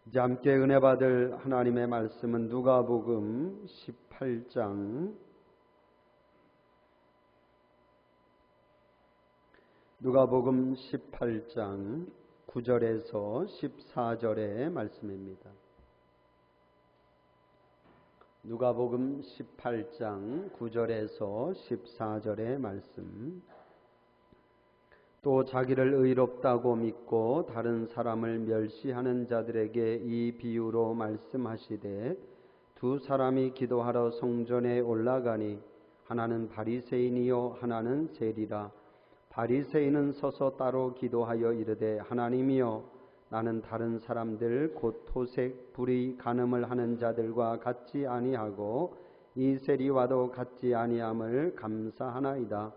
이제 함께 은혜 받을 하나님의 말씀은 누가복음 18장 누가복음 18장 9절에서 14절의 말씀입니다. 누가복음 18장 9절에서 14절의 말씀. 또 자기를 의롭다고 믿고 다른 사람을 멸시하는 자들에게 이 비유로 말씀하시되, 두 사람이 기도하러 성전에 올라가니 하나는 바리새인이요 하나는 세리라. 바리새인은 서서 따로 기도하여 이르되, 하나님이여, 나는 다른 사람들 곧 토색, 불의, 간음을 하는 자들과 같지 아니하고 이 세리와도 같지 아니함을 감사하나이다.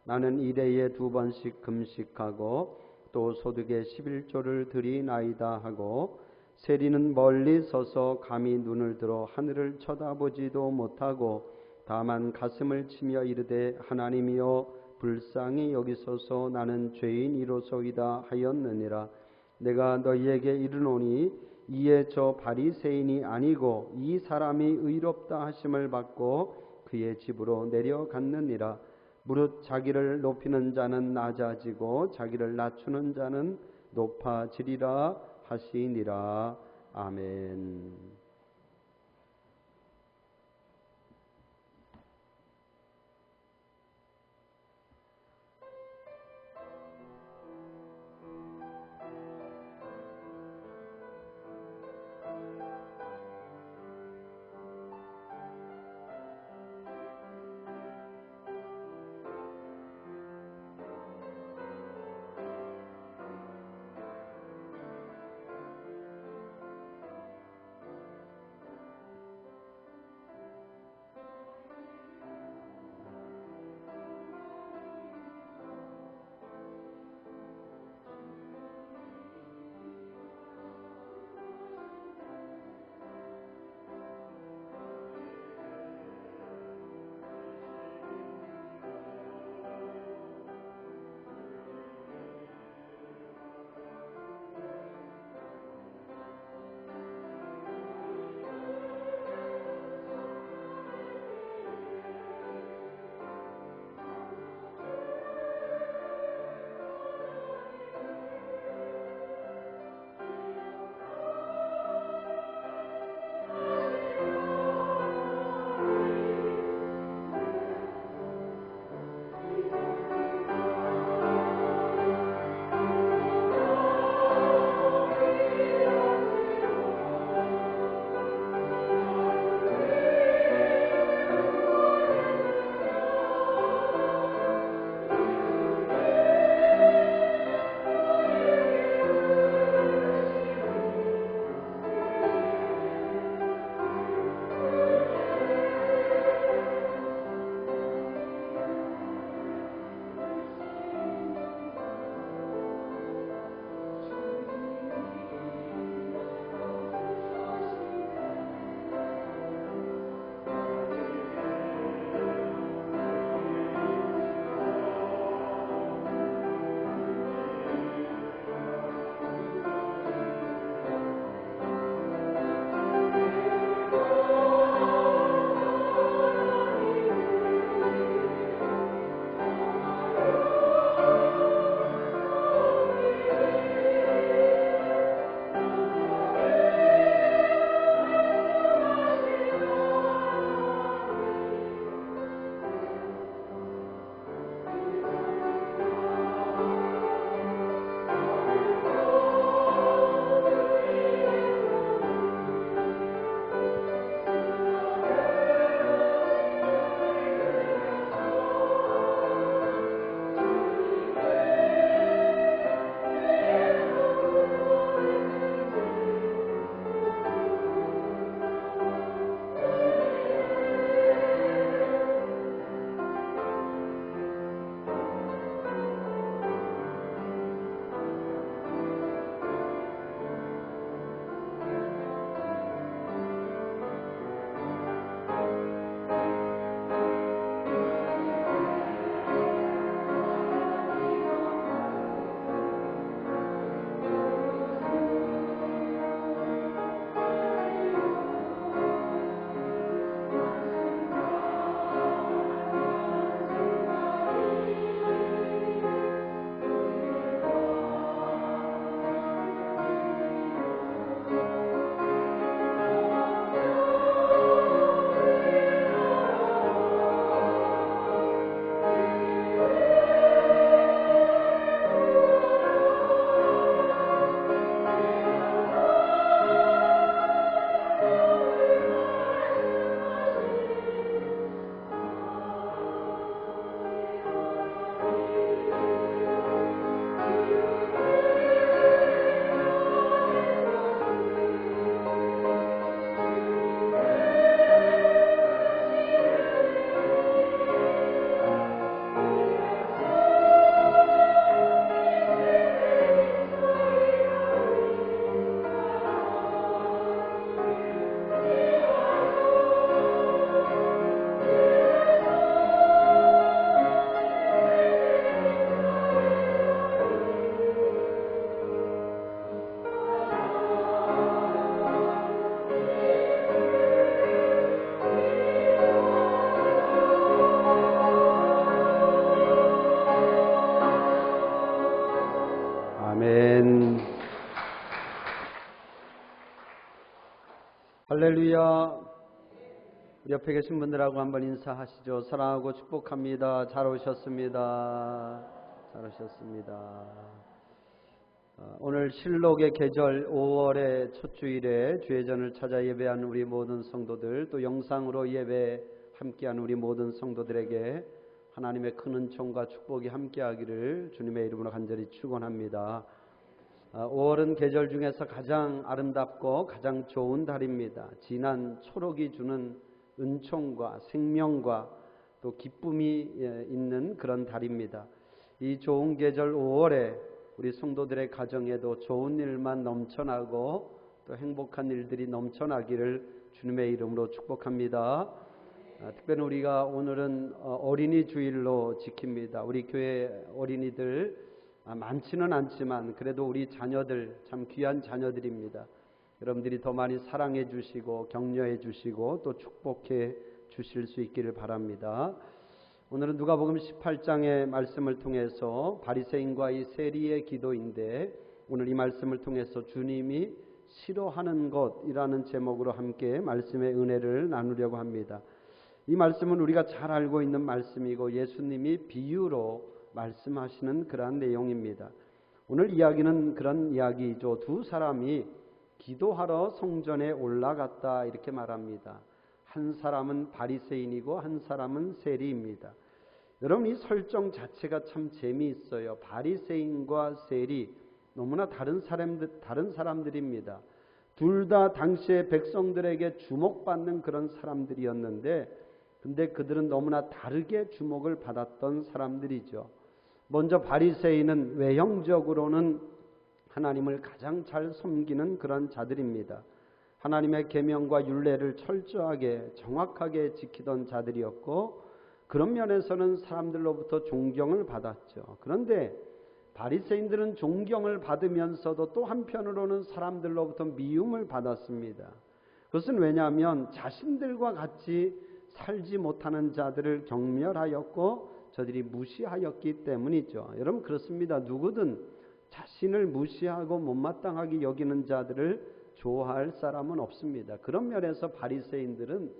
나는 일해에 2번씩 금식하고 또 소득의 11조를 드리나이다 하고, 세리는 멀리 서서 감히 눈을 들어 하늘을 쳐다보지도 못하고 다만 가슴을 치며 이르되, 하나님이여, 불쌍히 여기소서, 나는 죄인이로소이다 하였느니라. 내가 너희에게 이르노니 이에 저 바리새인이 아니고 이 사람이 의롭다 하심을 받고 그의 집으로 내려갔느니라. 무릇 자기를 높이는 자는 낮아지고 자기를 낮추는 자는 높아지리라 하시니라. 아멘. 아멘. 할렐루야. 옆에 계신 분들하고 한번 인사하시죠. 사랑하고 축복합니다. 잘 오셨습니다. 잘 오셨습니다. 오늘 실록의 계절 5월의 첫 주일에 주의전을 찾아 예배한 우리 모든 성도들, 또 영상으로 예배 함께한 우리 모든 성도들에게 하나님의 큰 은총과 축복이 함께하기를 주님의 이름으로 간절히 축원합니다. 5월은 계절 중에서 가장 아름답고 가장 좋은 달입니다. 진한 초록이 주는 은총과 생명과 또 기쁨이 있는 그런 달입니다. 이 좋은 계절 5월에 우리 성도들의 가정에도 좋은 일만 넘쳐나고 또 행복한 일들이 넘쳐나기를 주님의 이름으로 축복합니다. 특별히 우리가 오늘은 어린이 주일로 지킵니다. 우리 교회 어린이들 많지는 않지만 그래도 우리 자녀들 참 귀한 자녀들입니다. 여러분들이 더 많이 사랑해 주시고 격려해 주시고 또 축복해 주실 수 있기를 바랍니다. 오늘은 누가복음 18장의 말씀을 통해서 바리새인과 이 세리의 기도인데, 오늘 이 말씀을 통해서 주님이 싫어하는 것이라는 제목으로 함께 말씀의 은혜를 나누려고 합니다. 이 말씀은 우리가 잘 알고 있는 말씀이고 예수님이 비유로 말씀하시는 그러한 내용입니다. 오늘 이야기는 그런 이야기죠. 두 사람이 기도하러 성전에 올라갔다 이렇게 말합니다. 한 사람은 바리새인이고 한 사람은 세리입니다. 여러분, 이 설정 자체가 참 재미있어요. 바리새인과 세리, 너무나 다른 사람들입니다. 둘 다 당시의 백성들에게 주목받는 그런 사람들이었는데, 근데 그들은 너무나 다르게 주목을 받았던 사람들이죠. 먼저 바리새인은 외형적으로는 하나님을 가장 잘 섬기는 그런 자들입니다. 하나님의 계명과 율례를 철저하게 정확하게 지키던 자들이었고, 그런 면에서는 사람들로부터 존경을 받았죠. 그런데 바리새인들은 존경을 받으면서도 또 한편으로는 사람들로부터 미움을 받았습니다. 그것은 왜냐하면 자신들과 같이 살지 못하는 자들을 경멸하였고 저들이 무시하였기 때문이죠. 여러분, 그렇습니다. 누구든 자신을 무시하고 못마땅하게 여기는 자들을 좋아할 사람은 없습니다. 그런 면에서 바리새인들은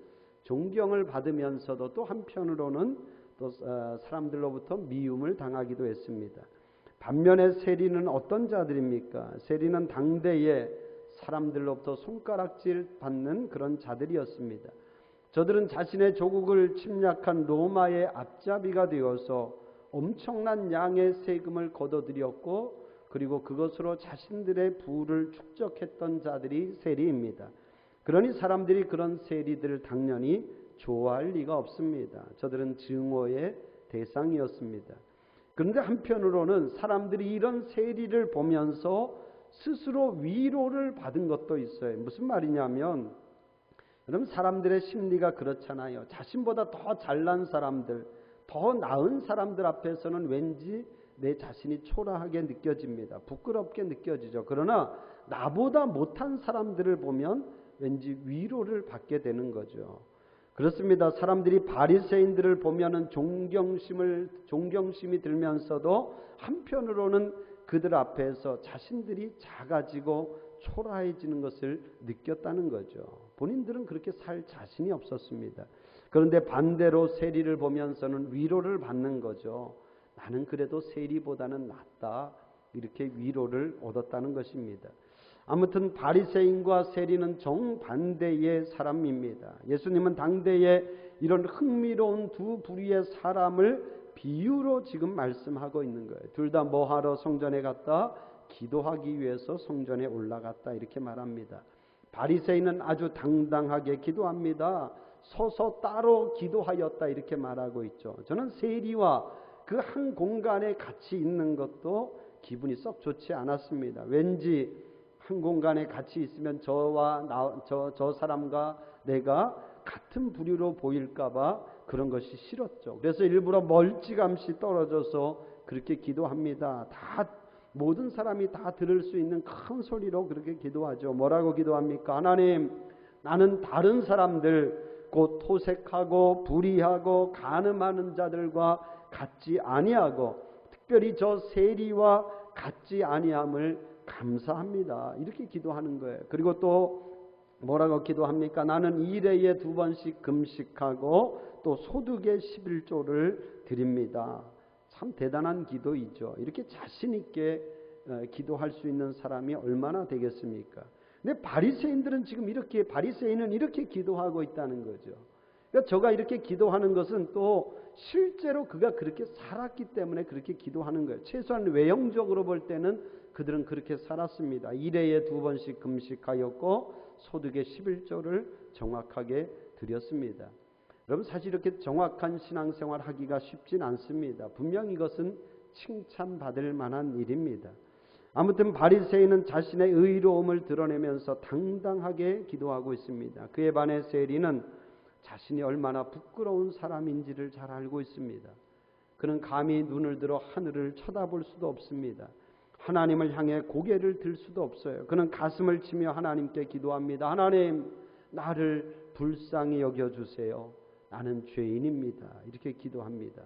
존경을 받으면서도 또 한편으로는 또 사람들로부터 미움을 당하기도 했습니다. 반면에 세리는 어떤 자들입니까? 세리는 당대의 사람들로부터 손가락질 받는 그런 자들이었습니다. 저들은 자신의 조국을 침략한 로마의 앞잡이가 되어서 엄청난 양의 세금을 걷어들였고, 그리고 그것으로 자신들의 부를 축적했던 자들이 세리입니다. 그러니 사람들이 그런 세리들을 당연히 좋아할 리가 없습니다. 저들은 증오의 대상이었습니다. 그런데 한편으로는 사람들이 이런 세리를 보면서 스스로 위로를 받은 것도 있어요. 무슨 말이냐면, 여러분, 사람들의 심리가 그렇잖아요. 자신보다 더 잘난 사람들, 더 나은 사람들 앞에서는 왠지 내 자신이 초라하게 느껴집니다. 부끄럽게 느껴지죠. 그러나 나보다 못한 사람들을 보면 왠지 위로를 받게 되는 거죠. 그렇습니다. 사람들이 바리새인들을 보면은 존경심이 들면서도 한편으로는 그들 앞에서 자신들이 작아지고 초라해지는 것을 느꼈다는 거죠. 본인들은 그렇게 살 자신이 없었습니다. 그런데 반대로 세리를 보면서는 위로를 받는 거죠. 나는 그래도 세리보다는 낫다, 이렇게 위로를 얻었다는 것입니다. 아무튼 바리새인과 세리는 정반대의 사람입니다. 예수님은 당대에 이런 흥미로운 두 부류의 사람을 비유로 지금 말씀하고 있는 거예요. 둘 다 뭐하러 성전에 갔다? 기도하기 위해서 성전에 올라갔다, 이렇게 말합니다. 바리새인은 아주 당당하게 기도합니다. 서서 따로 기도하였다, 이렇게 말하고 있죠. 저는 세리와 그 한 공간에 같이 있는 것도 기분이 썩 좋지 않았습니다. 왠지 한 공간에 같이 있으면 저 사람과 내가 같은 부류로 보일까봐 그런 것이 싫었죠. 그래서 일부러 멀찌감치 떨어져서 그렇게 기도합니다. 모든 사람이 다 들을 수 있는 큰 소리로 그렇게 기도하죠. 뭐라고 기도합니까? 하나님, 나는 다른 사람들, 곧 토색하고 불의하고 간음하는 자들과 같지 아니하고 특별히 저 세리와 같지 아니함을 감사합니다. 이렇게 기도하는 거예요. 그리고 또 뭐라고 기도합니까? 나는 일회에 2번씩 금식하고 또 소득의 11조를 드립니다. 참 대단한 기도이죠. 이렇게 자신 있게 기도할 수 있는 사람이 얼마나 되겠습니까? 근데 바리새인은 이렇게 기도하고 있다는 거죠. 그러니까 저가 이렇게 기도하는 것은 또 실제로 그가 그렇게 살았기 때문에 그렇게 기도하는 거예요. 최소한 외형적으로 볼 때는 그들은 그렇게 살았습니다. 일회에 2번씩 금식하였고 소득의 11조를 정확하게 드렸습니다. 여러분 사실 이렇게 정확한 신앙생활 하기가 쉽진 않습니다. 분명 이것은 칭찬받을 만한 일입니다. 아무튼 바리새인은 자신의 의로움을 드러내면서 당당하게 기도하고 있습니다. 그에 반해 세리는 자신이 얼마나 부끄러운 사람인지를 잘 알고 있습니다. 그는 감히 눈을 들어 하늘을 쳐다볼 수도 없습니다. 하나님을 향해 고개를 들 수도 없어요. 그는 가슴을 치며 하나님께 기도합니다. 하나님, 나를 불쌍히 여겨주세요. 나는 죄인입니다. 이렇게 기도합니다.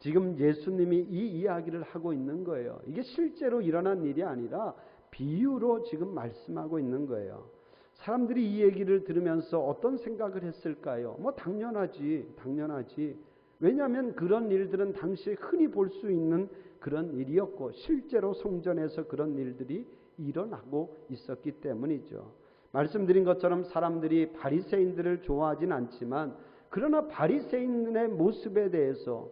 지금 예수님이 이 이야기를 하고 있는 거예요. 이게 실제로 일어난 일이 아니라 비유로 지금 말씀하고 있는 거예요. 사람들이 이 얘기를 들으면서 어떤 생각을 했을까요? 당연하지. 왜냐하면 그런 일들은 당시에 흔히 볼 수 있는 그런 일이었고 실제로 성전에서 그런 일들이 일어나고 있었기 때문이죠. 말씀드린 것처럼 사람들이 바리새인들을 좋아하진 않지만 그러나 바리새인의 모습에 대해서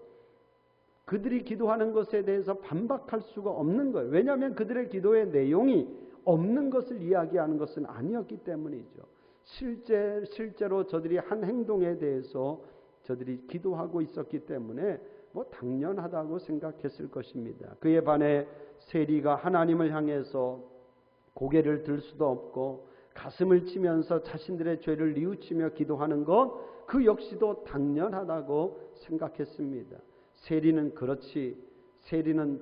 그들이 기도하는 것에 대해서 반박할 수가 없는 거예요. 왜냐하면 그들의 기도의 내용이 없는 것을 이야기하는 것은 아니었기 때문이죠. 실제로 저들이 한 행동에 대해서 저들이 기도하고 있었기 때문에 당연하다고 생각했을 것입니다. 그에 반해 세리가 하나님을 향해서 고개를 들 수도 없고 가슴을 치면서 자신들의 죄를 뉘우치며 기도하는 것 그 역시도 당연하다고 생각했습니다. 세리는 그렇지.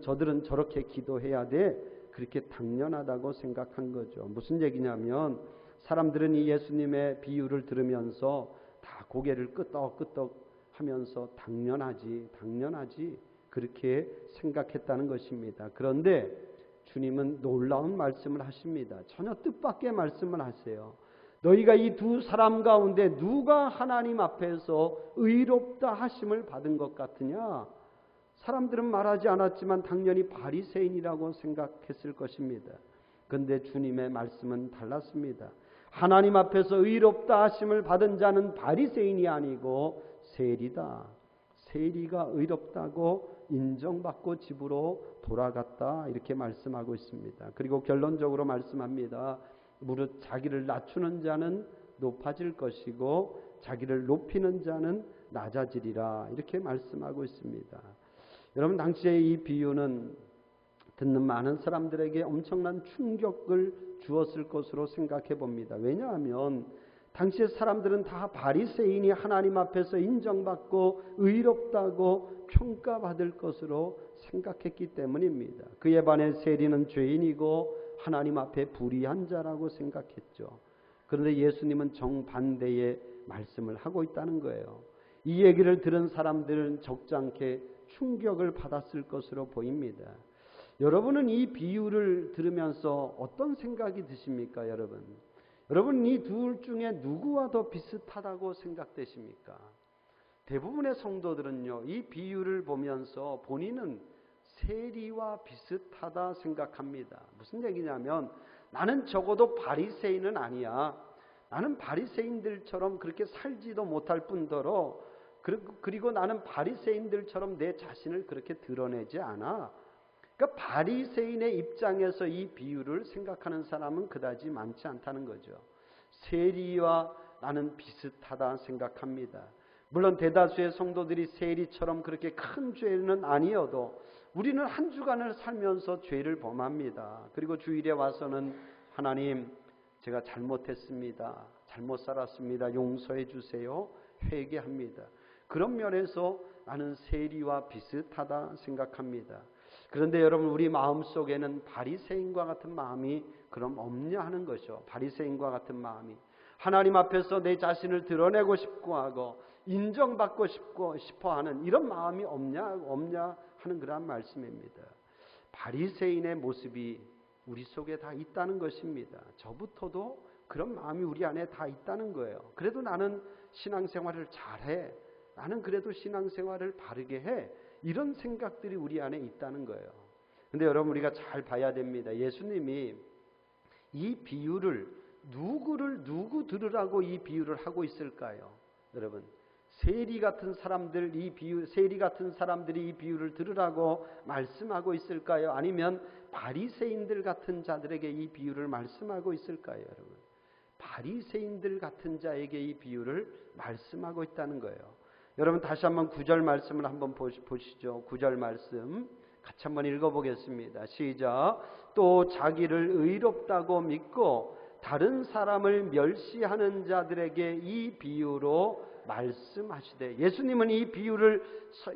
저들은 저렇게 기도해야 돼. 그렇게 당연하다고 생각한 거죠. 무슨 얘기냐면 사람들은 이 예수님의 비유를 들으면서 다 고개를 끄덕끄덕 하면서 당연하지 그렇게 생각했다는 것입니다. 그런데 주님은 놀라운 말씀을 하십니다. 전혀 뜻밖의 말씀을 하세요. 너희가 이 두 사람 가운데 누가 하나님 앞에서 의롭다 하심을 받은 것 같으냐? 사람들은 말하지 않았지만 당연히 바리새인이라고 생각했을 것입니다. 그런데 주님의 말씀은 달랐습니다. 하나님 앞에서 의롭다 하심을 받은 자는 바리새인이 아니고 세리다. 세리가 의롭다고 인정받고 집으로 돌아갔다. 이렇게 말씀하고 있습니다. 그리고 결론적으로 말씀합니다. 무릇 자기를 낮추는 자는 높아질 것이고 자기를 높이는 자는 낮아지리라. 이렇게 말씀하고 있습니다. 여러분 당시에 이 비유는 듣는 많은 사람들에게 엄청난 충격을 주었을 것으로 생각해 봅니다. 왜냐하면 당시의 사람들은 다 바리새인이 하나님 앞에서 인정받고 의롭다고 평가받을 것으로 생각했기 때문입니다. 그에 반해 세리는 죄인이고 하나님 앞에 불의한 자라고 생각했죠. 그런데 예수님은 정반대의 말씀을 하고 있다는 거예요. 이 얘기를 들은 사람들은 적잖게 충격을 받았을 것으로 보입니다. 여러분은 이 비유를 들으면서 어떤 생각이 드십니까, 여러분? 여러분 이 둘 중에 누구와 더 비슷하다고 생각되십니까? 대부분의 성도들은요, 이 비유를 보면서 본인은 세리와 비슷하다 생각합니다. 무슨 얘기냐면 나는 적어도 바리새인은 아니야. 나는 바리새인들처럼 그렇게 살지도 못할 뿐더러 그리고 나는 바리새인들처럼 내 자신을 그렇게 드러내지 않아. 그러니까 바리새인의 입장에서 이 비유를 생각하는 사람은 그다지 많지 않다는 거죠. 세리와 나는 비슷하다 생각합니다. 물론 대다수의 성도들이 세리처럼 그렇게 큰 죄는 아니어도 우리는 한 주간을 살면서 죄를 범합니다. 그리고 주일에 와서는 하나님 제가 잘못했습니다. 잘못 살았습니다. 용서해 주세요. 회개합니다. 그런 면에서 나는 세리와 비슷하다 생각합니다. 그런데 여러분 우리 마음속에는 바리새인과 같은 마음이 그럼 없냐 하는 것이죠. 바리새인과 같은 마음이 하나님 앞에서 내 자신을 드러내고 싶고 하고 인정받고 싶어 하는 이런 마음이 없냐 하는 그런 말씀입니다. 바리새인의 모습이 우리 속에 다 있다는 것입니다. 저부터도 그런 마음이 우리 안에 다 있다는 거예요. 그래도 나는 신앙생활을 잘해. 나는 그래도 신앙생활을 바르게 해. 이런 생각들이 우리 안에 있다는 거예요. 근데 여러분, 우리가 잘 봐야 됩니다. 예수님이 이 비유를 누구 들으라고 이 비유를 하고 있을까요? 여러분, 세리 같은 사람들이 이 비유를 들으라고 말씀하고 있을까요? 아니면 바리새인들 같은 자들에게 이 비유를 말씀하고 있을까요, 여러분? 바리새인들 같은 자에게 이 비유를 말씀하고 있다는 거예요. 여러분, 다시 한번 9절 말씀을 한번 보시죠. 9절 말씀 같이 한번 읽어보겠습니다. 시작. 또 자기를 의롭다고 믿고 다른 사람을 멸시하는 자들에게 이 비유로 말씀하시되, 예수님은 이 비유를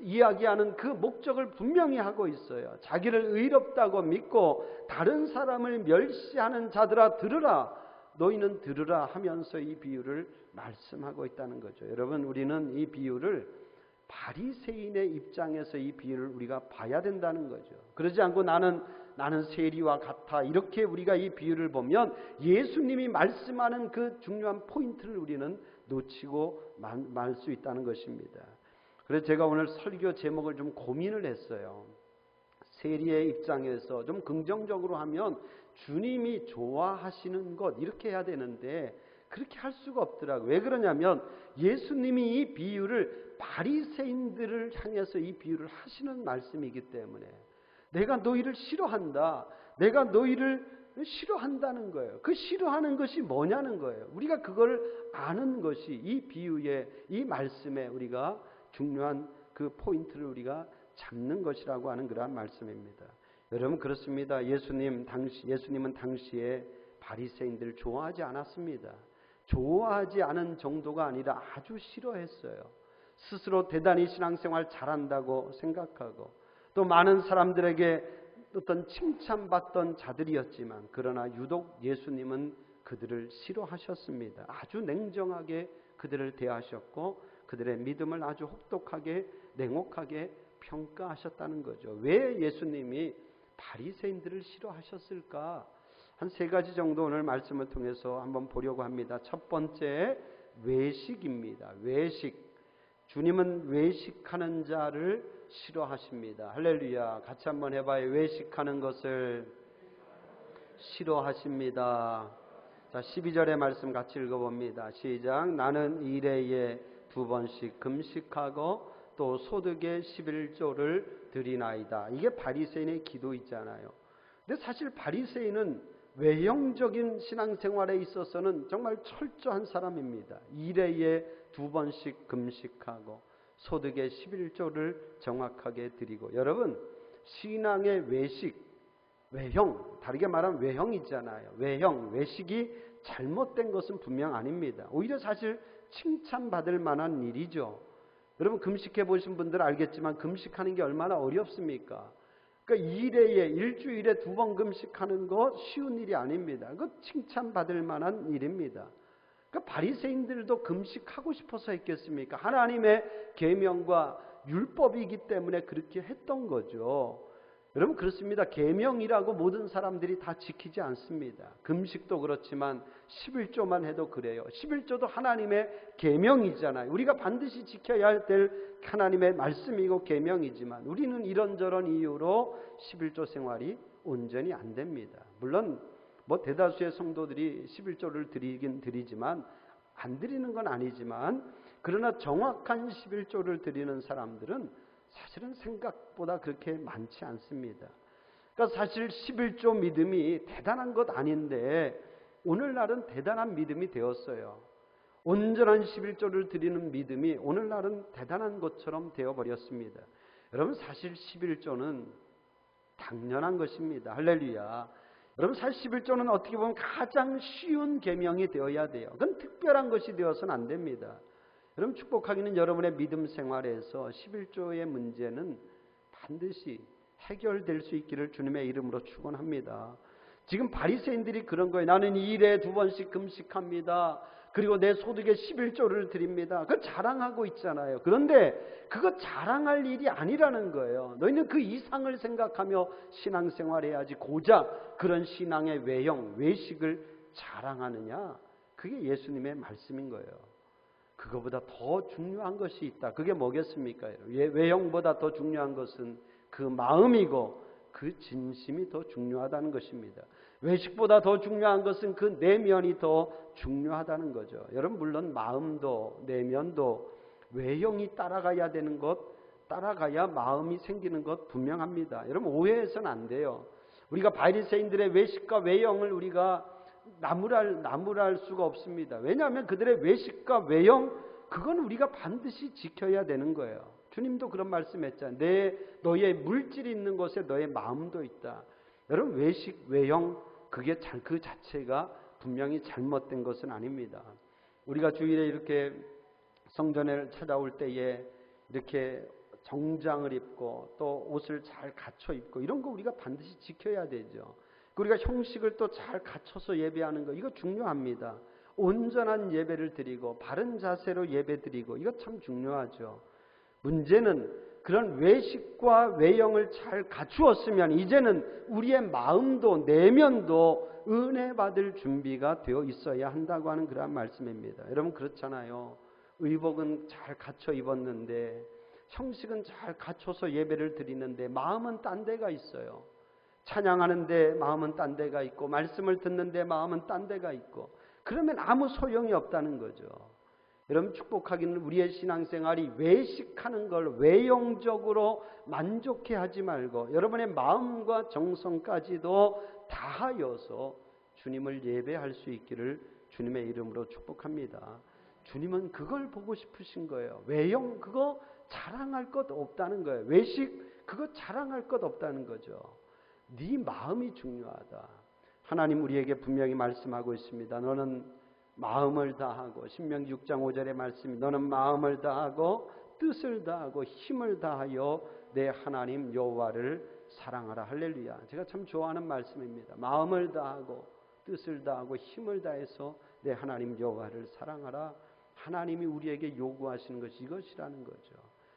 이야기하는 그 목적을 분명히 하고 있어요. 자기를 의롭다고 믿고 다른 사람을 멸시하는 자들아 들으라, 너희는 들으라 하면서 이 비유를 말씀하고 있다는 거죠. 여러분, 우리는 이 비유를 바리새인의 입장에서 이 비유를 우리가 봐야 된다는 거죠. 그러지 않고 나는 세리와 같아, 이렇게 우리가 이 비유를 보면 예수님이 말씀하는 그 중요한 포인트를 우리는 놓치고 말 수 있다는 것입니다. 그래서 제가 오늘 설교 제목을 좀 고민을 했어요. 세리의 입장에서 좀 긍정적으로 하면 주님이 좋아하시는 것, 이렇게 해야 되는데 그렇게 할 수가 없더라고요. 왜 그러냐면 예수님이 이 비유를 바리새인들을 향해서 이 비유를 하시는 말씀이기 때문에, 내가 너희를 싫어한다, 내가 너희를 싫어한다는 거예요. 그 싫어하는 것이 뭐냐는 거예요. 우리가 그걸 아는 것이 이 비유의, 이 말씀에 우리가 중요한 그 포인트를 우리가 잡는 것이라고 하는 그러한 말씀입니다. 여러분, 그렇습니다. 예수님은 당시에 바리새인들을 좋아하지 않았습니다. 좋아하지 않은 정도가 아니라 아주 싫어했어요. 스스로 대단히 신앙생활 잘한다고 생각하고, 또 많은 사람들에게 어떤 칭찬받던 자들이었지만, 그러나 유독 예수님은 그들을 싫어하셨습니다. 아주 냉정하게 그들을 대하셨고 그들의 믿음을 아주 혹독하게 냉혹하게 평가하셨다는 거죠. 왜 예수님이 바리새인들을 싫어하셨을까? 한 3가지 정도 오늘 말씀을 통해서 한번 보려고 합니다. 첫 번째, 외식입니다. 외식. 주님은 외식하는 자를 싫어하십니다. 할렐루야. 같이 한번 해봐요. 외식하는 것을 싫어하십니다. 자, 12절의 말씀 같이 읽어봅니다. 시작. 나는 일해에 2번씩 금식하고 또 소득의 11조를 드리나이다. 이게 바리새인의 기도 있잖아요. 근데 사실 바리새인은 외형적인 신앙생활에 있어서는 정말 철저한 사람입니다. 일해에 2번씩 금식하고 소득의 11조를 정확하게 드리고. 여러분, 신앙의 외형, 다르게 말하면 외형 있잖아요. 외식이 잘못된 것은 분명 아닙니다. 오히려 사실 칭찬받을 만한 일이죠. 여러분, 금식해 보신 분들 알겠지만 금식하는 게 얼마나 어렵습니까? 그러니까 일주일에 2번 금식하는 거 쉬운 일이 아닙니다. 그거 칭찬받을 만한 일입니다. 그러니까 바리새인들도 금식하고 싶어서 했겠습니까? 하나님의 계명과 율법이기 때문에 그렇게 했던 거죠. 여러분, 그렇습니다. 계명이라고 모든 사람들이 다 지키지 않습니다. 금식도 그렇지만 11조만 해도 그래요. 11조도 하나님의 계명이잖아요. 우리가 반드시 지켜야 될 하나님의 말씀이고 계명이지만 우리는 이런저런 이유로 11조 생활이 온전히 안 됩니다. 물론 대다수의 성도들이 11조를 드리긴 드리지만 안 드리는 건 아니지만, 그러나 정확한 11조를 드리는 사람들은 사실은 생각보다 그렇게 많지 않습니다. 그러니까 사실 11조 믿음이 대단한 것 아닌데 오늘날은 대단한 믿음이 되었어요. 온전한 11조를 드리는 믿음이 오늘날은 대단한 것처럼 되어버렸습니다. 여러분, 사실 11조는 당연한 것입니다. 할렐루야. 여러분, 사실 11조는 어떻게 보면 가장 쉬운 계명이 되어야 돼요. 그건 특별한 것이 되어서는 안 됩니다. 여러분, 축복하기는 여러분의 믿음 생활에서 11조의 문제는 반드시 해결될 수 있기를 주님의 이름으로 축원합니다. 지금 바리새인들이 그런 거예요. 나는 일에 2번씩 금식합니다. 그리고 내 소득의 11조를 드립니다. 그거 자랑하고 있잖아요. 그런데 그거 자랑할 일이 아니라는 거예요. 너희는 그 이상을 생각하며 신앙생활해야지 고작 그런 신앙의 외형, 외식을 자랑하느냐? 그게 예수님의 말씀인 거예요. 그거보다 더 중요한 것이 있다. 그게 뭐겠습니까? 외형보다 더 중요한 것은 그 마음이고 그 진심이 더 중요하다는 것입니다. 외식보다 더 중요한 것은 그 내면이 더 중요하다는 거죠. 여러분, 물론 마음도 내면도 외형이 따라가야 되는 것, 따라가야 마음이 생기는 것 분명합니다. 여러분, 오해해서는 안 돼요. 우리가 바리새인들의 외식과 외형을 우리가 나무랄 수가 없습니다. 왜냐하면 그들의 외식과 외형, 그건 우리가 반드시 지켜야 되는 거예요. 주님도 그런 말씀했잖아요. 너의 물질이 있는 곳에 너의 마음도 있다. 여러분, 외식, 외형, 그게 그 자체가 분명히 잘못된 것은 아닙니다. 우리가 주일에 이렇게 성전에 찾아올 때에 이렇게 정장을 입고 또 옷을 잘 갖춰 입고 이런 거 우리가 반드시 지켜야 되죠. 우리가 형식을 또 잘 갖춰서 예배하는 거, 이거 중요합니다. 온전한 예배를 드리고 바른 자세로 예배 드리고, 이거 참 중요하죠. 문제는 그런 외식과 외형을 잘 갖추었으면 이제는 우리의 마음도 내면도 은혜 받을 준비가 되어 있어야 한다고 하는 그런 말씀입니다. 여러분, 그렇잖아요. 의복은 잘 갖춰 입었는데, 형식은 잘 갖춰서 예배를 드리는데 마음은 딴 데가 있어요. 찬양하는데 마음은 딴 데가 있고, 말씀을 듣는데 마음은 딴 데가 있고, 그러면 아무 소용이 없다는 거죠. 여러분, 축복하기는 우리의 신앙생활이 외식하는 걸 외형적으로 만족해 하지 말고 여러분의 마음과 정성까지도 다하여서 주님을 예배할 수 있기를 주님의 이름으로 축복합니다. 주님은 그걸 보고 싶으신 거예요. 외형, 그거 자랑할 것 없다는 거예요. 외식, 그거 자랑할 것 없다는 거죠. 네 마음이 중요하다. 하나님 우리에게 분명히 말씀하고 있습니다. 너는 마음을 다하고, 신명기 6장 5절의 말씀이 너는 마음을 다하고 뜻을 다하고 힘을 다하여 내 하나님 여호와를 사랑하라. 할렐루야. 제가 참 좋아하는 말씀입니다. 마음을 다하고 뜻을 다하고 힘을 다해서 내 하나님 여호와를 사랑하라. 하나님이 우리에게 요구하시는 것이 이것이라는 거죠.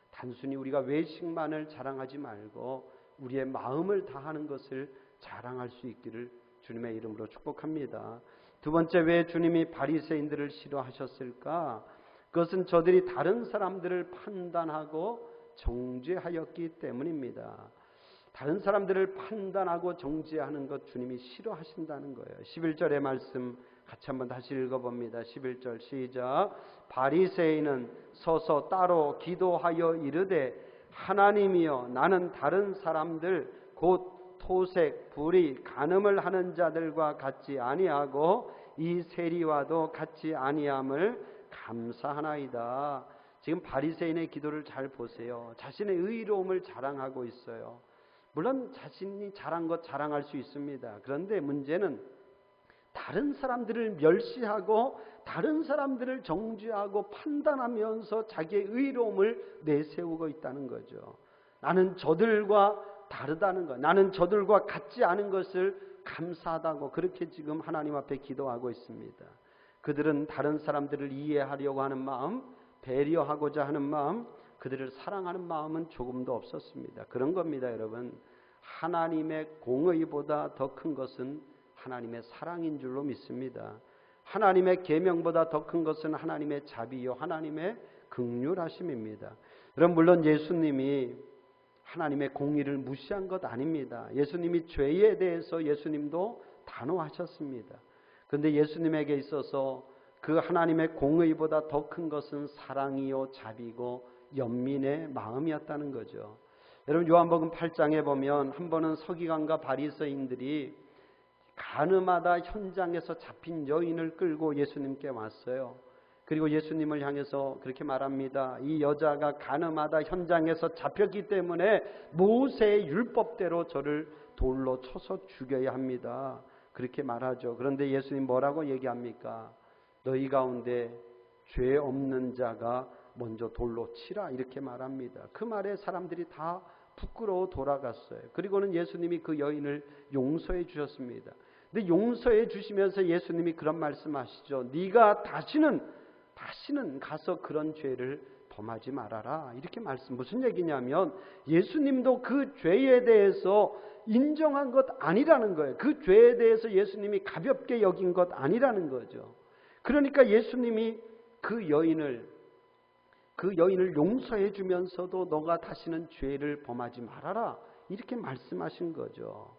단순히 우리가 외식만을 자랑하지 말고 우리의 마음을 다하는 것을 자랑할 수 있기를 주님의 이름으로 축복합니다. 두 번째, 왜 주님이 바리새인들을 싫어하셨을까? 그것은 저들이 다른 사람들을 판단하고 정죄하였기 때문입니다. 다른 사람들을 판단하고 정죄하는 것 주님이 싫어하신다는 거예요. 11절의 말씀 같이 한번 다시 읽어봅니다. 11절 시작. 바리새인은 서서 따로 기도하여 이르되 하나님이여, 나는 다른 사람들 곧 토색, 불의, 간음을 하는 자들과 같지 아니하고 이 세리와도 같지 아니함을 감사하나이다. 지금 바리새인의 기도를 잘 보세요. 자신의 의로움을 자랑하고 있어요. 물론 자신이 잘한 것 자랑할 수 있습니다. 그런데 문제는 다른 사람들을 멸시하고 다른 사람들을 정죄하고 판단하면서 자기의 의로움을 내세우고 있다는 거죠. 나는 저들과 다르다는 것, 나는 저들과 같지 않은 것을 감사하다고 그렇게 지금 하나님 앞에 기도하고 있습니다. 그들은 다른 사람들을 이해하려고 하는 마음, 배려하고자 하는 마음, 그들을 사랑하는 마음은 조금도 없었습니다. 그런 겁니다, 여러분. 하나님의 공의보다 더 큰 것은 하나님의 사랑인 줄로 믿습니다. 하나님의 계명보다 더 큰 것은 하나님의 자비요 하나님의 긍휼하심입니다. 여러분, 물론 예수님이 하나님의 공의를 무시한 것 아닙니다. 예수님이 죄에 대해서 예수님도 단호하셨습니다. 그런데 예수님에게 있어서 그 하나님의 공의보다 더 큰 것은 사랑이요 자비고 연민의 마음이었다는 거죠. 여러분, 요한복음 8장에 보면 한 번은 서기관과 바리새인들이 간음하다 현장에서 잡힌 여인을 끌고 예수님께 왔어요. 그리고 예수님을 향해서 그렇게 말합니다. 이 여자가 간음하다 현장에서 잡혔기 때문에 모세의 율법대로 저를 돌로 쳐서 죽여야 합니다. 그렇게 말하죠. 그런데 예수님 뭐라고 얘기합니까? 너희 가운데 죄 없는 자가 먼저 돌로 치라, 이렇게 말합니다. 그 말에 사람들이 다 부끄러워 돌아갔어요. 그리고는 예수님이 그 여인을 용서해 주셨습니다. 근데 용서해 주시면서 예수님이 그런 말씀하시죠. 네가 다시는 가서 그런 죄를 범하지 말아라. 이렇게 말씀. 무슨 얘기냐면 예수님도 그 죄에 대해서 인정한 것 아니라는 거예요. 그 죄에 대해서 예수님이 가볍게 여긴 것 아니라는 거죠. 그러니까 예수님이 그 여인을 용서해 주면서도 너가 다시는 죄를 범하지 말아라. 이렇게 말씀하신 거죠.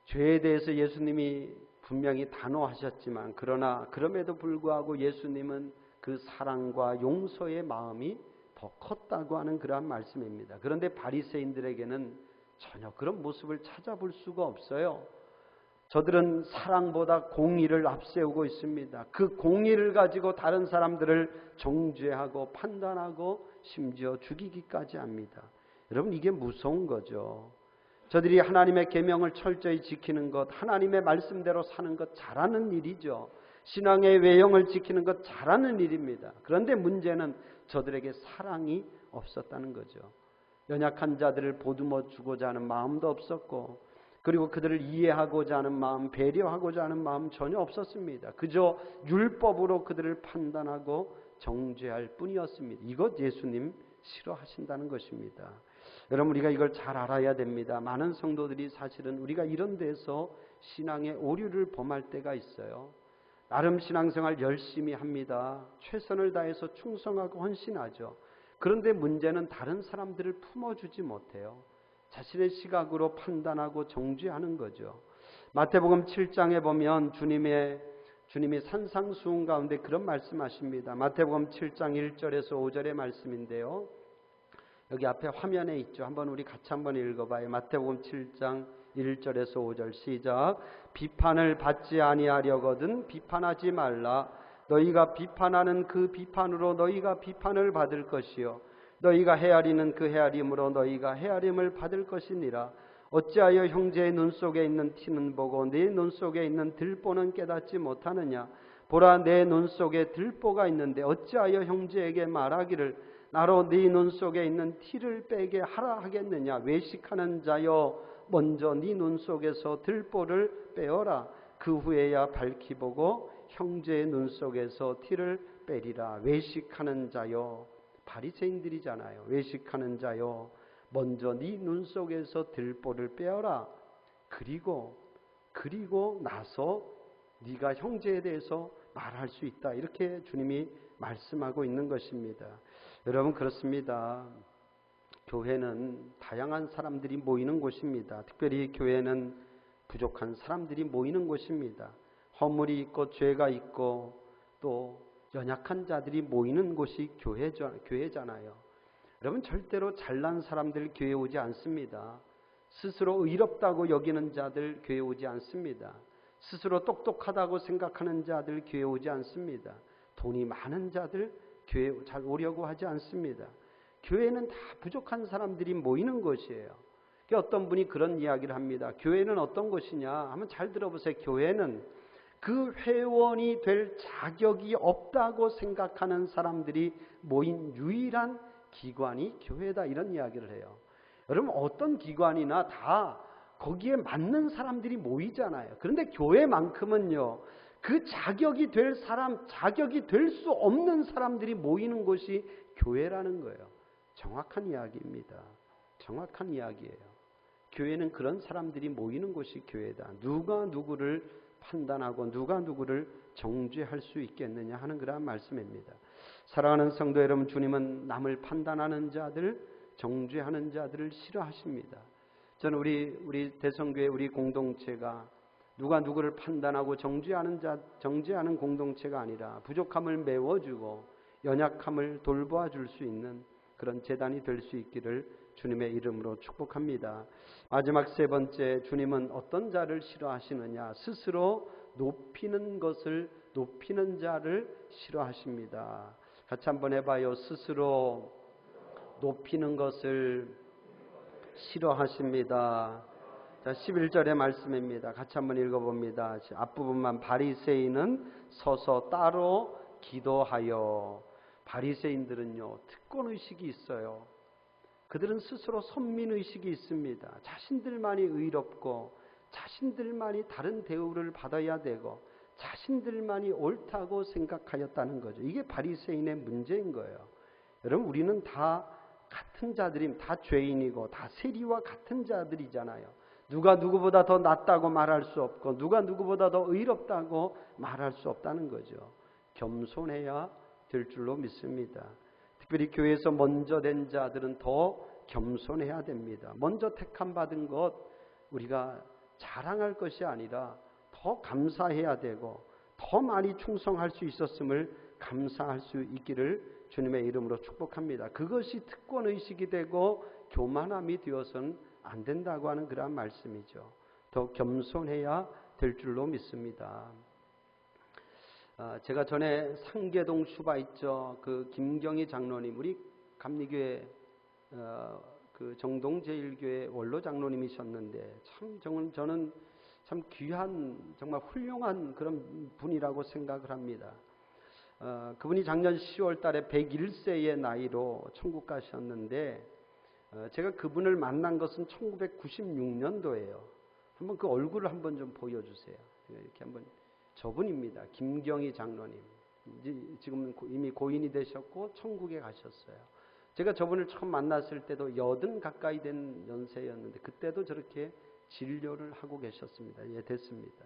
죄에 대해서 예수님이 분명히 단호하셨지만 그러나 그럼에도 불구하고 예수님은 그 사랑과 용서의 마음이 더 컸다고 하는 그러한 말씀입니다. 그런데 바리새인들에게는 전혀 그런 모습을 찾아볼 수가 없어요. 저들은 사랑보다 공의를 앞세우고 있습니다. 그 공의를 가지고 다른 사람들을 정죄하고 판단하고 심지어 죽이기까지 합니다. 여러분, 이게 무서운 거죠. 저들이 하나님의 계명을 철저히 지키는 것, 하나님의 말씀대로 사는 것 잘하는 일이죠. 신앙의 외형을 지키는 것 잘하는 일입니다. 그런데 문제는 저들에게 사랑이 없었다는 거죠. 연약한 자들을 보듬어 주고자 하는 마음도 없었고, 그리고 그들을 이해하고자 하는 마음, 배려하고자 하는 마음 전혀 없었습니다. 그저 율법으로 그들을 판단하고 정죄할 뿐이었습니다. 이것 예수님 싫어하신다는 것입니다. 여러분, 우리가 이걸 잘 알아야 됩니다. 많은 성도들이 사실은 우리가 이런 데서 신앙의 오류를 범할 때가 있어요. 나름 신앙생활 열심히 합니다. 최선을 다해서 충성하고 헌신하죠. 그런데 문제는 다른 사람들을 품어주지 못해요. 자신의 시각으로 판단하고 정죄하는 거죠. 마태복음 7장에 보면 주님이 산상수훈 가운데 그런 말씀하십니다. 마태복음 7장 1절에서 5절의 말씀인데요. 여기 앞에 화면에 있죠. 한번 우리 같이 한번 읽어봐요. 마태복음 7장 1절에서 5절 시작. 비판을 받지 아니하려거든 비판하지 말라. 너희가 비판하는 그 비판으로 너희가 비판을 받을 것이요 너희가 헤아리는 그 헤아림으로 너희가 헤아림을 받을 것이니라. 어찌하여 형제의 눈 속에 있는 티는 보고 네 눈 속에 있는 들보는 깨닫지 못하느냐. 보라, 내 눈 속에 들보가 있는데 어찌하여 형제에게 말하기를 나로 네 눈 속에 있는 티를 빼게 하라 하겠느냐. 외식하는 자여, 먼저 네 눈 속에서 들보를 빼어라. 그 후에야 밝히 보고 형제의 눈 속에서 티를 빼리라. 외식하는 자여, 바리새인들이잖아요. 외식하는 자여, 먼저 네 눈 속에서 들보를 빼어라. 그리고 나서 네가 형제에 대해서 말할 수 있다. 이렇게 주님이 말씀하고 있는 것입니다. 여러분, 그렇습니다. 교회는 다양한 사람들이 모이는 곳입니다. 특별히 교회는 부족한 사람들이 모이는 곳입니다. 허물이 있고 죄가 있고 또 연약한 자들이 모이는 곳이 교회잖아요. 여러분, 절대로 잘난 사람들 교회 오지 않습니다. 스스로 의롭다고 여기는 자들 교회 오지 않습니다. 스스로 똑똑하다고 생각하는 자들 교회 오지 않습니다. 돈이 많은 자들 교회 잘 오려고 하지 않습니다. 교회는 다 부족한 사람들이 모이는 곳이에요. 어떤 분이 그런 이야기를 합니다. 교회는 어떤 곳이냐 하면 잘 들어보세요. 교회는 그 회원이 될 자격이 없다고 생각하는 사람들이 모인 유일한 기관이 교회다, 이런 이야기를 해요. 여러분, 어떤 기관이나 다 거기에 맞는 사람들이 모이잖아요. 그런데 교회만큼은요, 그 자격이 될 사람, 자격이 될 수 없는 사람들이 모이는 곳이 교회라는 거예요. 정확한 이야기입니다. 정확한 이야기예요. 교회는 그런 사람들이 모이는 곳이 교회다. 누가 누구를 판단하고 누가 누구를 정죄할 수 있겠느냐 하는 그러한 말씀입니다. 사랑하는 성도 여러분, 주님은 남을 판단하는 자들, 정죄하는 자들을 싫어하십니다. 저는 우리 대성교회 우리 공동체가 누가 누구를 판단하고 정죄하는 공동체가 아니라 부족함을 메워주고 연약함을 돌보아 줄 수 있는 그런 재단이 될 수 있기를 주님의 이름으로 축복합니다. 마지막 세 번째, 주님은 어떤 자를 싫어하시느냐? 스스로 높이는 자를 싫어하십니다. 같이 한번 해봐요. 스스로 높이는 것을 싫어하십니다. 자, 11절의 말씀입니다. 같이 한번 읽어봅니다. 앞부분만. 바리새인은 서서 따로 기도하여. 바리새인들은요, 특권의식이 있어요. 그들은 스스로 선민의식이 있습니다. 자신들만이 의롭고 자신들만이 다른 대우를 받아야 되고 자신들만이 옳다고 생각하였다는 거죠. 이게 바리새인의 문제인 거예요. 여러분, 우리는 다 같은 자들임, 다 죄인이고 다 세리와 같은 자들이잖아요. 누가 누구보다 더 낫다고 말할 수 없고 누가 누구보다 더 의롭다고 말할 수 없다는 거죠. 겸손해야 될 줄로 믿습니다. 특별히 교회에서 먼저 된 자들은 더 겸손해야 됩니다. 먼저 택함 받은 것 우리가 자랑할 것이 아니라 더 감사해야 되고 더 많이 충성할 수 있었음을 감사할 수 있기를 주님의 이름으로 축복합니다. 그것이 특권의식이 되고 교만함이 되어서는 안 된다고 하는 그러한 말씀이죠. 더 겸손해야 될 줄로 믿습니다. 제가 전에 상계동 슈바 있죠. 그 김경희 장로님, 우리 감리교회 그 정동제일교회 원로 장로님이셨는데 저는 참 귀한, 정말 훌륭한 그런 분이라고 생각을 합니다. 그분이 작년 10월 달에 101세의 나이로 천국 가셨는데 제가 그분을 만난 것은 1996년도예요. 한번 그 얼굴을 한번 좀 보여주세요. 이렇게 한번. 저분입니다. 김경희 장로님. 지금 이미 고인이 되셨고 천국에 가셨어요. 제가 저분을 처음 만났을 때도 80 가까이 된 연세였는데 그때도 저렇게 진료를 하고 계셨습니다. 예, 됐습니다.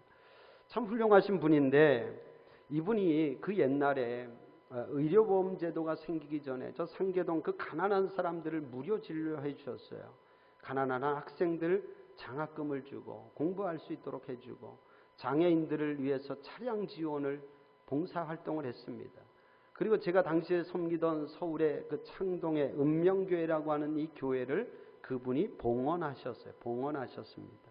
참 훌륭하신 분인데 이분이 그 옛날에 의료보험 제도가 생기기 전에 저 상계동 그 가난한 사람들을 무료 진료해 주셨어요. 가난한 학생들 장학금을 주고 공부할 수 있도록 해주고 장애인들을 위해서 차량 지원을 봉사활동을 했습니다. 그리고 제가 당시에 섬기던 서울의 그 창동의 은명교회라고 하는 이 교회를 그분이 봉헌하셨어요. 봉헌하셨습니다.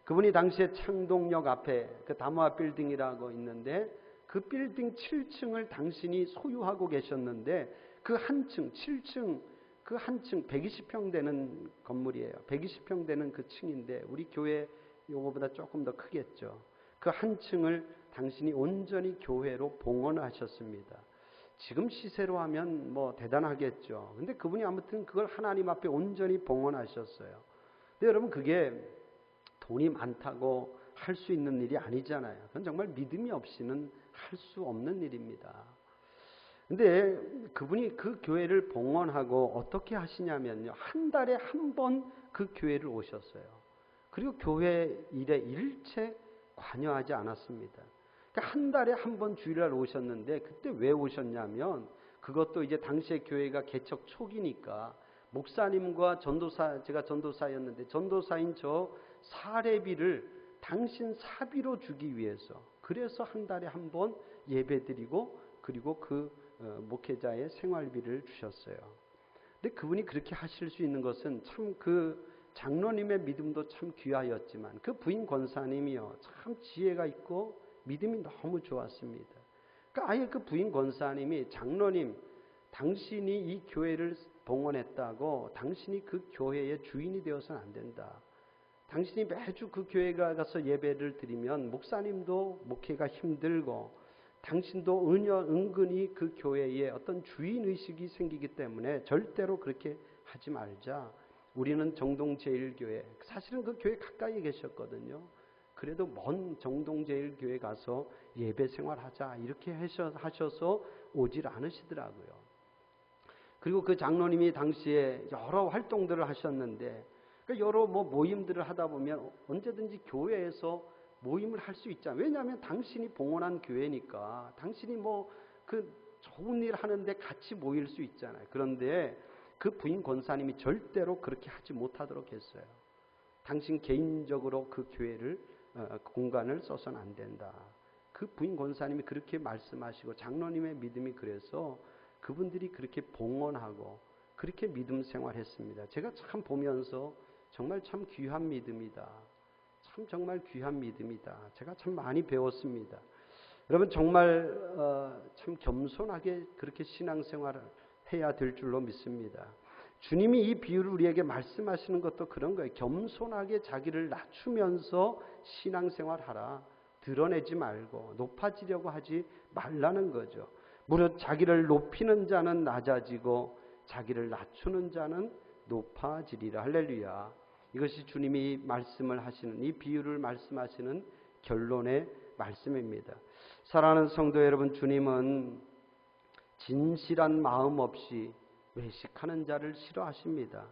그분이 당시에 창동역 앞에 그 담화 빌딩이라고 있는데 그 빌딩 7층을 당신이 소유하고 계셨는데 그 한 층, 7층, 그 한 층 120평 되는 건물이에요. 120평 되는 그 층인데 우리 교회 요거보다 조금 더 크겠죠. 그 한 층을 당신이 온전히 교회로 봉헌하셨습니다. 지금 시세로 하면 뭐 대단하겠죠. 근데 그분이 아무튼 그걸 하나님 앞에 온전히 봉헌하셨어요. 근데 여러분, 그게 돈이 많다고 할 수 있는 일이 아니잖아요. 그건 정말 믿음이 없이는 할 수 없는 일입니다. 근데 그분이 그 교회를 봉헌하고 어떻게 하시냐면요, 한 달에 한 번 그 교회를 오셨어요. 그리고 교회 일에 일체 관여하지 않았습니다. 그러니까 한 달에 한 번 주일날 오셨는데 그때 왜 오셨냐면 그것도 이제 당시에 교회가 개척 초기니까 목사님과 전도사, 제가 전도사였는데 전도사인 저 사례비를 당신 사비로 주기 위해서, 그래서 한 달에 한 번 예배드리고 그리고 그 목회자의 생활비를 주셨어요. 근데 그분이 그렇게 하실 수 있는 것은 참 그 장로님의 믿음도 참 귀하였지만 그 부인 권사님이요 참 지혜가 있고 믿음이 너무 좋았습니다. 그러니까 아예 그 부인 권사님이 장로님, 당신이 이 교회를 봉헌했다고 당신이 그 교회의 주인이 되어서는 안 된다. 당신이 매주 그 교회에 가서 예배를 드리면 목사님도 목회가 힘들고 당신도 은근히 그 교회에 어떤 주인의식이 생기기 때문에 절대로 그렇게 하지 말자. 우리는 정동제일교회, 사실은 그 교회 가까이에 계셨거든요. 그래도 먼 정동제일교회 가서 예배 생활하자 이렇게 하셔서 오질 않으시더라고요. 그리고 그 장로님이 당시에 여러 활동들을 하셨는데 여러 모임들을 하다 보면 언제든지 교회에서 모임을 할 수 있잖아요. 왜냐하면 당신이 봉헌한 교회니까 당신이 그 좋은 일 하는데 같이 모일 수 있잖아요. 그런데 그 부인 권사님이 절대로 그렇게 하지 못하도록 했어요. 당신 개인적으로 그 교회를 공간을 써서는 안 된다. 그 부인 권사님이 그렇게 말씀하시고 장로님의 믿음이 그래서 그분들이 그렇게 봉헌하고 그렇게 믿음 생활했습니다. 제가 참 보면서 정말 참 귀한 믿음이다. 참 정말 귀한 믿음이다. 제가 참 많이 배웠습니다. 여러분 정말 참 겸손하게 그렇게 신앙생활을 해야 될 줄로 믿습니다. 주님이 이 비유를 우리에게 말씀하시는 것도 그런 거예요. 겸손하게 자기를 낮추면서 신앙생활하라. 드러내지 말고 높아지려고 하지 말라는 거죠. 무릇 자기를 높이는 자는 낮아지고 자기를 낮추는 자는 높아지리라. 할렐루야. 이것이 주님이 말씀을 하시는, 이 비유를 말씀하시는 결론의 말씀입니다. 사랑하는 성도 여러분, 주님은 진실한 마음 없이 외식하는 자를 싫어하십니다.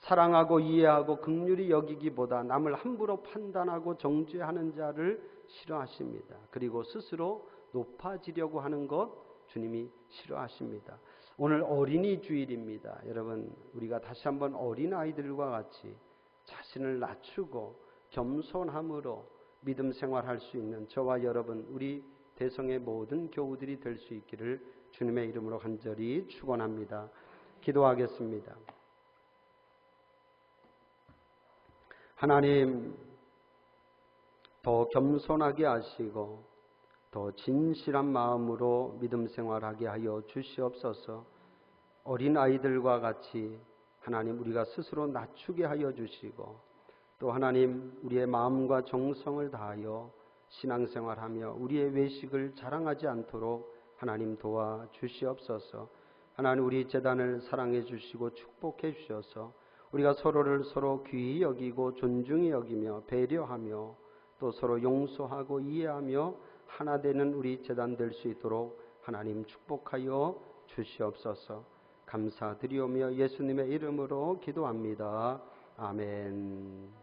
사랑하고 이해하고 긍휼히 여기기보다 남을 함부로 판단하고 정죄하는 자를 싫어하십니다. 그리고 스스로 높아지려고 하는 것 주님이 싫어하십니다. 오늘 어린이 주일입니다. 여러분, 우리가 다시 한번 어린아이들과 같이 자신을 낮추고 겸손함으로 믿음 생활할 수 있는 저와 여러분, 우리 대성의 모든 교우들이 될 수 있기를 주님의 이름으로 간절히 축원합니다. 기도하겠습니다. 하나님, 더 겸손하게 하시고 더 진실한 마음으로 믿음 생활하게 하여 주시옵소서. 어린아이들과 같이 하나님, 우리가 스스로 낮추게 하여 주시고, 또 하나님, 우리의 마음과 정성을 다하여 신앙생활하며 우리의 외식을 자랑하지 않도록 하나님 도와 주시옵소서. 하나님, 우리 재단을 사랑해 주시고 축복해 주셔서 우리가 서로를 서로 귀히 여기고 존중히 여기며 배려하며 또 서로 용서하고 이해하며 하나 되는 우리 재단 될 수 있도록 하나님 축복하여 주시옵소서. 감사드리오며 예수님의 이름으로 기도합니다. 아멘.